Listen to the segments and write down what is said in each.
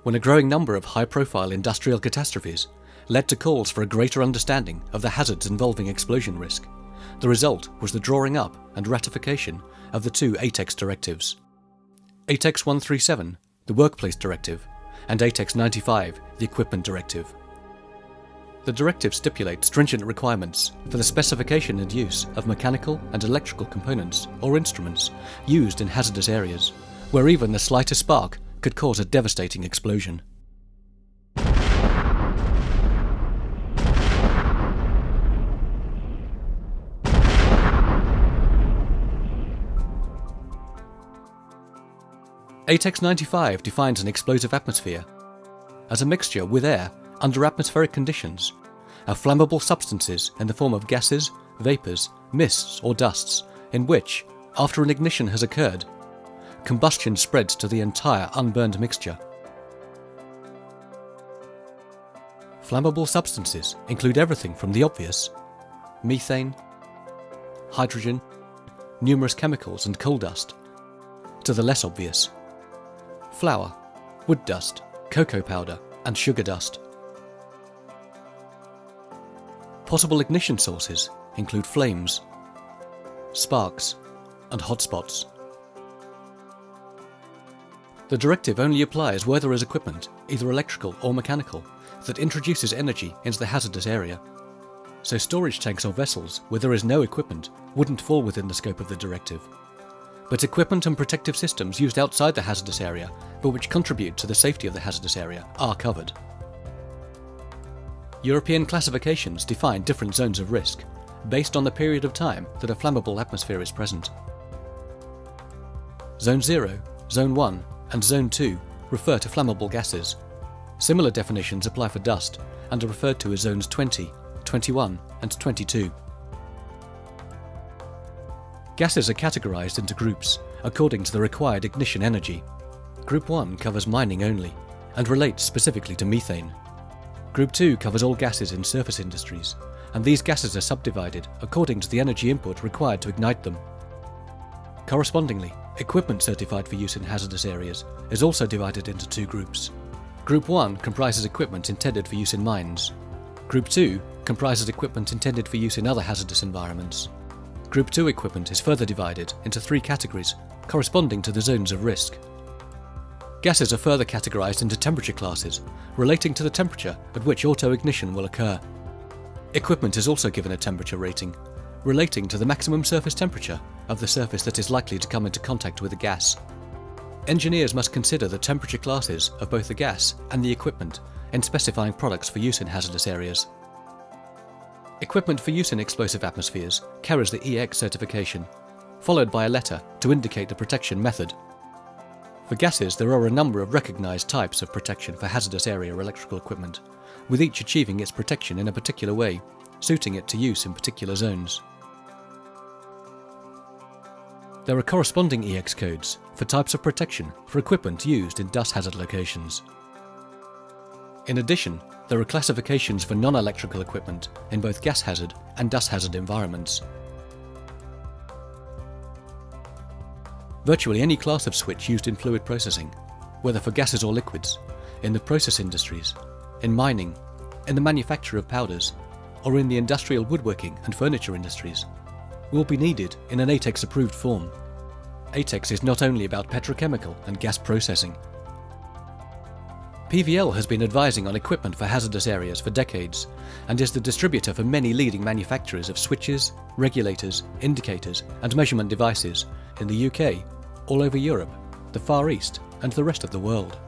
when a growing number of high-profile industrial catastrophes led to calls for a greater understanding of the hazards involving explosion risk. The result was the drawing up and ratification of the two Atex directives. Atex 137, the Workplace Directive, and Atex 95, the Equipment Directive. The directive stipulates stringent requirements for the specification and use of mechanical and electrical components or instruments used in hazardous areas, where even the slightest spark could cause a devastating explosion. Atex 95 defines an explosive atmosphere as a mixture with air under atmospheric conditions of flammable substances in the form of gases, vapours, mists or dusts in which, after an ignition has occurred, combustion spreads to the entire unburned mixture. Flammable substances include everything from the obvious, methane, hydrogen, numerous chemicals and coal dust, to the less obvious, flour, wood dust, cocoa powder and sugar dust. Possible ignition sources include flames, sparks and hotspots. The directive only applies where there is equipment, either electrical or mechanical, that introduces energy into the hazardous area. So storage tanks or vessels where there is no equipment wouldn't fall within the scope of the directive. But equipment and protective systems used outside the hazardous area, but which contribute to the safety of the hazardous area, are covered. European classifications define different zones of risk, based on the period of time that a flammable atmosphere is present. Zone 0, Zone 1, and Zone 2 refer to flammable gases. Similar definitions apply for dust and are referred to as Zones 20, 21, and 22. Gases are categorized into groups according to the required ignition energy. Group 1 covers mining only and relates specifically to methane. Group 2 covers all gases in surface industries, and these gases are subdivided according to the energy input required to ignite them. Correspondingly, equipment certified for use in hazardous areas is also divided into two groups. Group 1 comprises equipment intended for use in mines. Group 2 comprises equipment intended for use in other hazardous environments. Group 2 equipment is further divided into three categories, corresponding to the zones of risk. Gases are further categorized into temperature classes, relating to the temperature at which auto-ignition will occur. Equipment is also given a temperature rating, relating to the maximum surface temperature of the surface that is likely to come into contact with a gas. Engineers must consider the temperature classes of both the gas and the equipment in specifying products for use in hazardous areas. Equipment for use in explosive atmospheres carries the EX certification, followed by a letter to indicate the protection method. For gases, there are a number of recognized types of protection for hazardous area electrical equipment, with each achieving its protection in a particular way, suiting it to use in particular zones. There are corresponding EX codes for types of protection for equipment used in dust hazard locations. In addition, there are classifications for non-electrical equipment in both gas hazard and dust hazard environments. Virtually any class of switch used in fluid processing, whether for gases or liquids, in the process industries, in mining, in the manufacture of powders, or in the industrial woodworking and furniture industries, will be needed in an Atex approved form. Atex is not only about petrochemical and gas processing. PVL has been advising on equipment for hazardous areas for decades and is the distributor for many leading manufacturers of switches, regulators, indicators and measurement devices in the UK, all over Europe, the Far East and the rest of the world.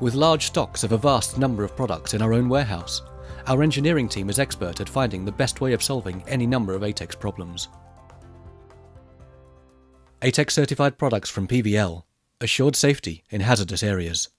With large stocks of a vast number of products in our own warehouse, our engineering team is expert at finding the best way of solving any number of Atex problems. Atex certified products from PVL, assured safety in hazardous areas.